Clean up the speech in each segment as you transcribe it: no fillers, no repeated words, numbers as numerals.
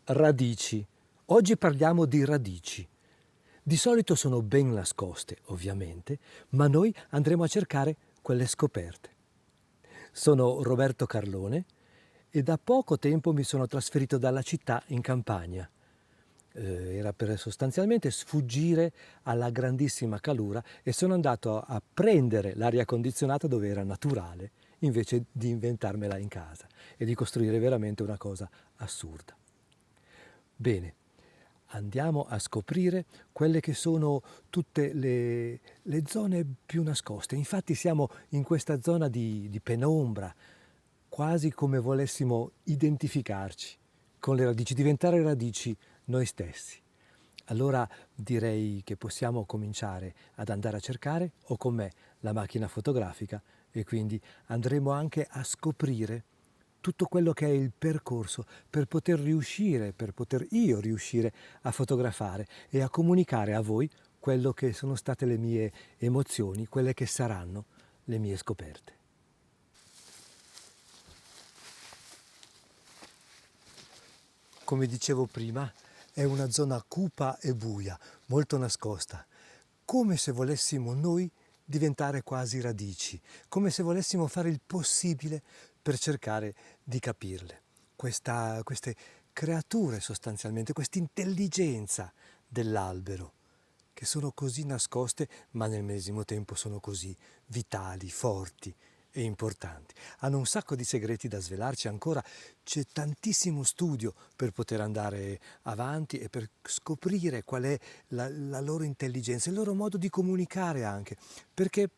Radici. Oggi parliamo di radici. Di solito sono ben nascoste, ovviamente, ma noi andremo a cercare quelle scoperte. Sono Roberto Carlone e da poco tempo mi sono trasferito dalla città in campagna. Era per sostanzialmente sfuggire alla grandissima calura e sono andato a prendere l'aria condizionata dove era naturale, invece di inventarmela in casa e di costruire veramente una cosa assurda. Bene, andiamo a scoprire quelle che sono tutte le zone più nascoste. Infatti siamo in questa zona di penombra, quasi come volessimo identificarci con le radici, diventare radici noi stessi. Allora direi che possiamo cominciare ad andare a cercare, ho con me la macchina fotografica e quindi andremo anche a scoprire tutto quello che è il percorso per poter riuscire, per poter io riuscire a fotografare e a comunicare a voi quello che sono state le mie emozioni, quelle che saranno le mie scoperte. Come dicevo prima, è una zona cupa e buia, molto nascosta, come se volessimo noi diventare quasi radici, come se volessimo fare il possibile per cercare di capirle. Queste creature sostanzialmente, questa intelligenza dell'albero, che sono così nascoste ma nel medesimo tempo sono così vitali, forti e importanti. Hanno un sacco di segreti da svelarci ancora, c'è tantissimo studio per poter andare avanti e per scoprire qual è la loro intelligenza, il loro modo di comunicare anche, perché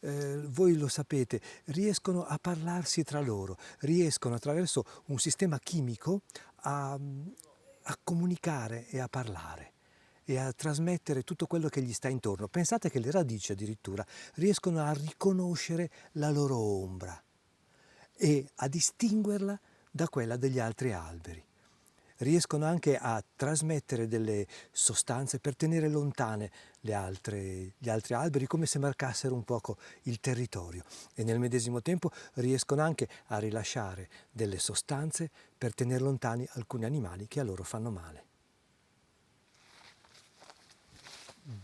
voi lo sapete, riescono a parlarsi tra loro, riescono attraverso un sistema chimico a comunicare e a parlare e a trasmettere tutto quello che gli sta intorno. Pensate che le radici addirittura riescono a riconoscere la loro ombra e a distinguerla da quella degli altri alberi. Riescono anche a trasmettere delle sostanze per tenere lontane gli altri alberi, come se marcassero un poco il territorio, e nel medesimo tempo riescono anche a rilasciare delle sostanze per tenere lontani alcuni animali che a loro fanno male.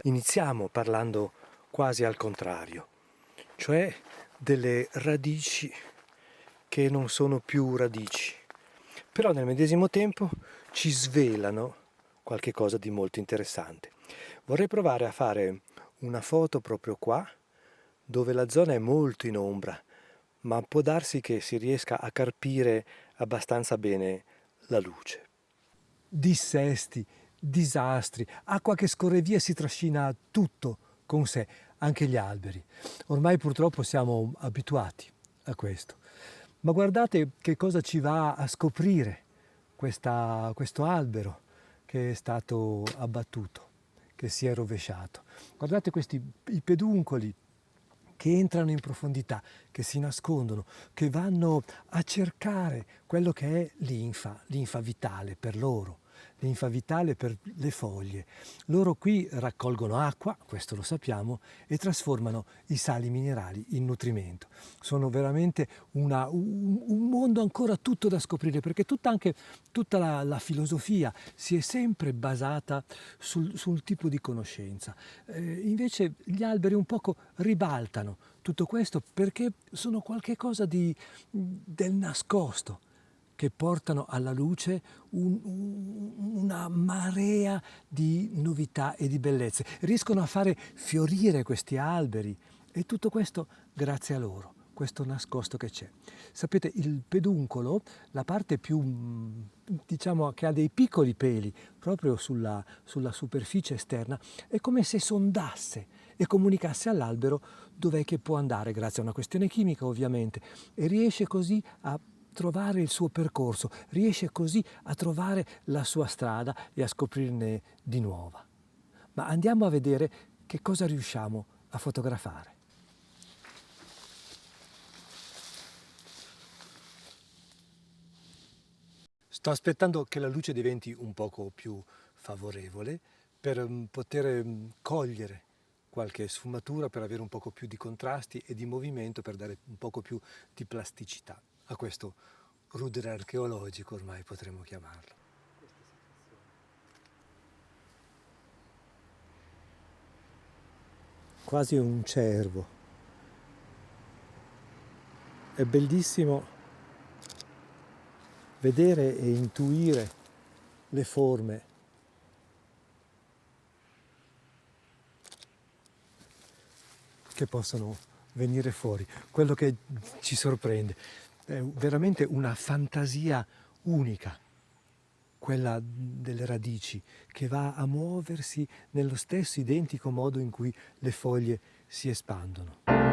Iniziamo parlando quasi al contrario, cioè delle radici che non sono più radici, però nel medesimo tempo ci svelano qualche cosa di molto interessante. Vorrei provare a fare una foto proprio qua, dove la zona è molto in ombra, ma può darsi che si riesca a carpire abbastanza bene la luce. Dissesti, disastri, acqua che scorre via e si trascina tutto con sé, anche gli alberi. Ormai purtroppo siamo abituati a questo. Ma guardate che cosa ci va a scoprire questo albero che è stato abbattuto, che si è rovesciato. Guardate i peduncoli che entrano in profondità, che si nascondono, che vanno a cercare quello che è linfa vitale per loro, linfa vitale per le foglie. Loro qui raccolgono acqua, questo lo sappiamo, e trasformano i sali minerali in nutrimento. Sono veramente un mondo ancora tutto da scoprire, perché tutta la filosofia si è sempre basata sul tipo di conoscenza. Invece gli alberi un poco ribaltano tutto questo perché sono qualche cosa del nascosto che portano alla luce una marea di novità e di bellezze. Riescono a fare fiorire questi alberi e tutto questo grazie a loro, questo nascosto che c'è. Sapete, il peduncolo, la parte più, diciamo, che ha dei piccoli peli proprio sulla superficie esterna, è come se sondasse e comunicasse all'albero dov'è che può andare, grazie a una questione chimica ovviamente, e riesce così a trovare il suo percorso, riesce così a trovare la sua strada e a scoprirne di nuova. Ma andiamo a vedere che cosa riusciamo a fotografare. Sto aspettando che la luce diventi un poco più favorevole per poter cogliere qualche sfumatura, per avere un poco più di contrasti e di movimento, per dare un poco più di plasticità a questo rudere archeologico, ormai potremmo chiamarlo. quasi un cervo. È bellissimo vedere e intuire le forme che possono venire fuori, quello che ci sorprende. È veramente una fantasia unica, quella delle radici, che va a muoversi nello stesso identico modo in cui le foglie si espandono.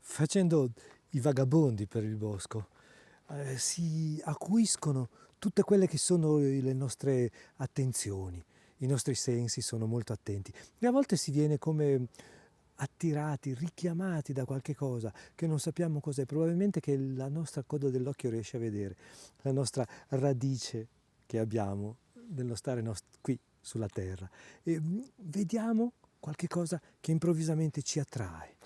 Facendo i vagabondi per il bosco, si acuiscono tutte quelle che sono le nostre attenzioni, i nostri sensi sono molto attenti e a volte si viene come attirati, richiamati da qualche cosa che non sappiamo cos'è, probabilmente che la nostra coda dell'occhio riesce a vedere, la nostra radice che abbiamo nello stare qui sulla terra e vediamo qualche cosa che improvvisamente ci attrae.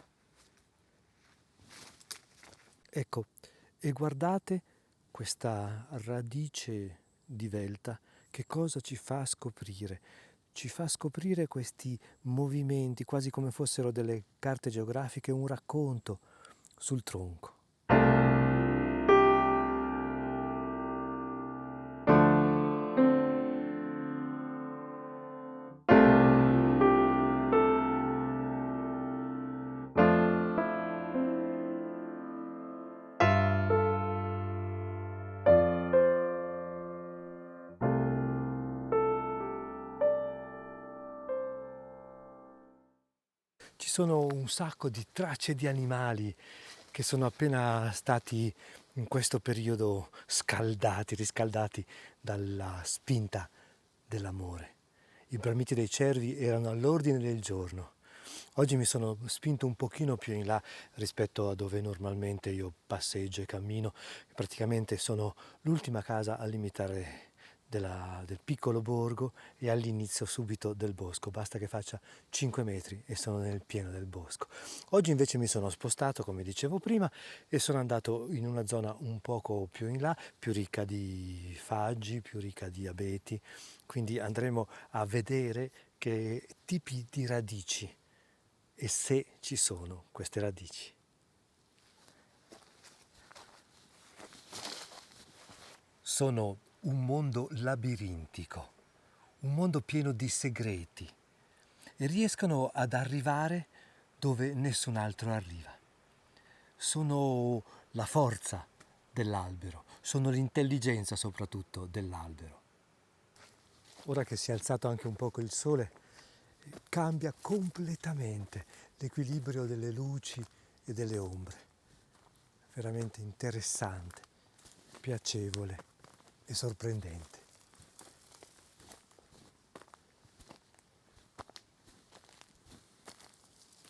Ecco, e guardate questa radice divelta, che cosa ci fa scoprire? Ci fa scoprire questi movimenti, quasi come fossero delle carte geografiche, un racconto sul tronco. Ci sono un sacco di tracce di animali che sono appena stati in questo periodo scaldati, riscaldati dalla spinta dell'amore. I bramiti dei cervi erano all'ordine del giorno. Oggi mi sono spinto un pochino più in là rispetto a dove normalmente io passeggio e cammino. Praticamente sono l'ultima casa al limitare del piccolo borgo e all'inizio subito del bosco. Basta che faccia 5 metri e sono nel pieno del bosco. Oggi invece mi sono spostato, come dicevo prima, e sono andato in una zona un poco più in là, più ricca di faggi, più ricca di abeti. Quindi andremo a vedere che tipi di radici e se ci sono queste radici. Sono un mondo labirintico, un mondo pieno di segreti e riescono ad arrivare dove nessun altro arriva. Sono la forza dell'albero, sono l'intelligenza soprattutto dell'albero. Ora che si è alzato anche un poco il sole, cambia completamente l'equilibrio delle luci e delle ombre. Veramente interessante, piacevole e sorprendente.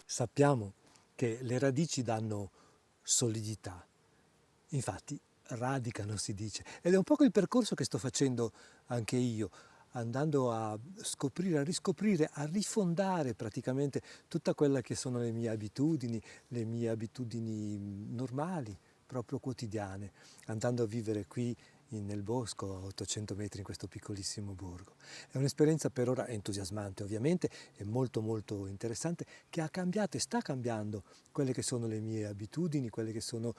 Sappiamo che le radici danno solidità, infatti radicano si dice, ed è un po' il percorso che sto facendo anche io, andando a scoprire, a riscoprire, a rifondare praticamente tutta quella che sono le mie abitudini normali, proprio quotidiane, andando a vivere qui nel bosco a 800 metri in questo piccolissimo borgo. È un'esperienza per ora entusiasmante ovviamente, è molto molto interessante, che ha cambiato e sta cambiando quelle che sono le mie abitudini, quelle che sono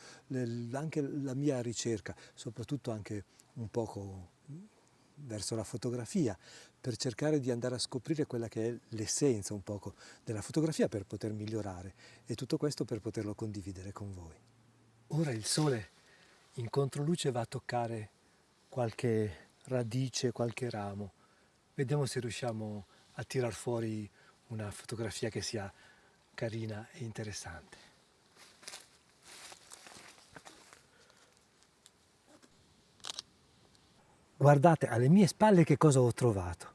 anche la mia ricerca, soprattutto anche un poco verso la fotografia, per cercare di andare a scoprire quella che è l'essenza un poco della fotografia per poter migliorare e tutto questo per poterlo condividere con voi. Ora il sole in controluce va a toccare qualche radice, qualche ramo. Vediamo se riusciamo a tirar fuori una fotografia che sia carina e interessante. Guardate alle mie spalle che cosa ho trovato.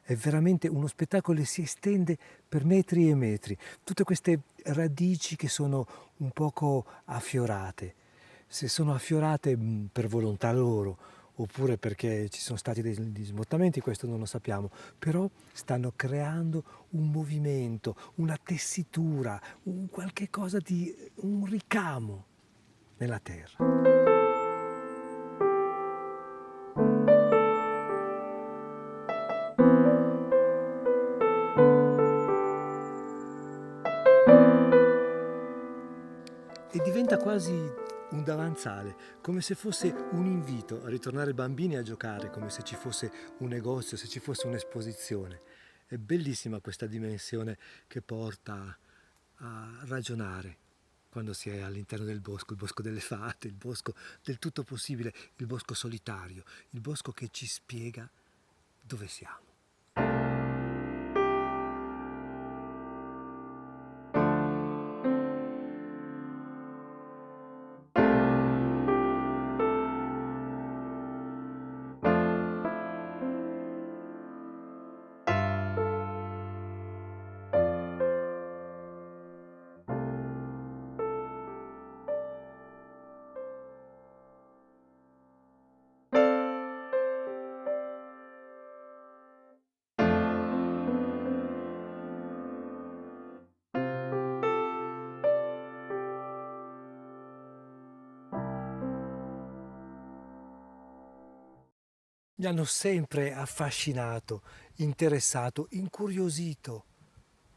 È veramente uno spettacolo che si estende per metri e metri. Tutte queste radici che sono un poco affiorate, Se sono affiorate per volontà loro oppure perché ci sono stati degli smottamenti, questo non lo sappiamo, però stanno creando un movimento, una tessitura, un qualche cosa di un ricamo nella terra. E diventa quasi un davanzale, come se fosse un invito a ritornare bambini a giocare, come se ci fosse un negozio, se ci fosse un'esposizione. È bellissima questa dimensione che porta a ragionare quando si è all'interno del bosco, il bosco delle fate, il bosco del tutto possibile, il bosco solitario, il bosco che ci spiega dove siamo. Mi hanno sempre affascinato, interessato, incuriosito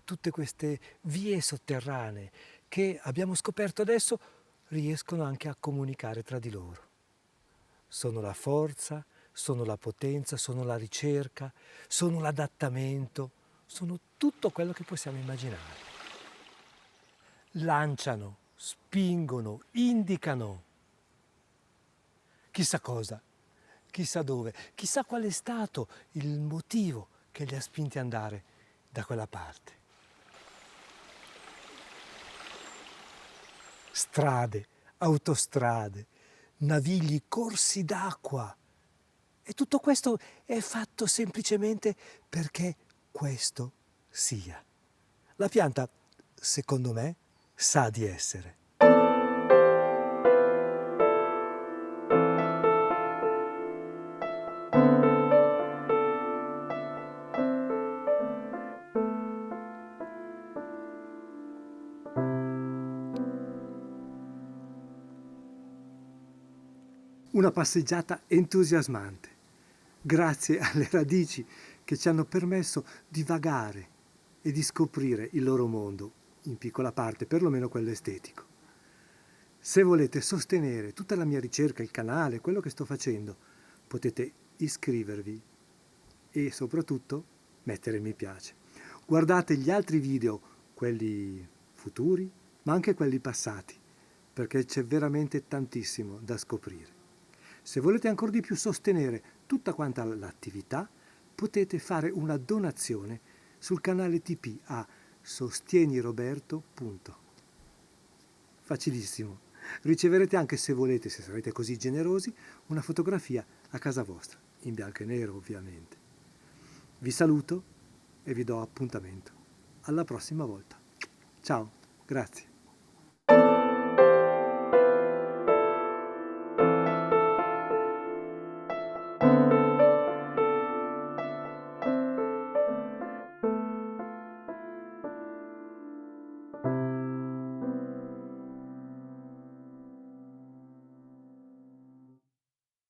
tutte queste vie sotterranee che abbiamo scoperto adesso riescono anche a comunicare tra di loro. Sono la forza, sono la potenza, sono la ricerca, sono l'adattamento, sono tutto quello che possiamo immaginare. Lanciano, spingono, indicano. Chissà cosa, chissà dove, chissà qual è stato il motivo che li ha spinti ad andare da quella parte. Strade, autostrade, navigli, corsi d'acqua. E tutto questo è fatto semplicemente perché questo sia. La pianta, secondo me, sa di essere. Una passeggiata entusiasmante, grazie alle radici che ci hanno permesso di vagare e di scoprire il loro mondo, in piccola parte, perlomeno quello estetico. Se volete sostenere tutta la mia ricerca, il canale, quello che sto facendo, potete iscrivervi e soprattutto mettere mi piace. Guardate gli altri video, quelli futuri, ma anche quelli passati, perché c'è veramente tantissimo da scoprire. Se volete ancora di più sostenere tutta quanta l'attività, potete fare una donazione sul canale TP a sostieniroberto. Facilissimo. Riceverete anche, se volete, se sarete così generosi, una fotografia a casa vostra, in bianco e nero ovviamente. Vi saluto e vi do appuntamento. Alla prossima volta. Ciao, grazie.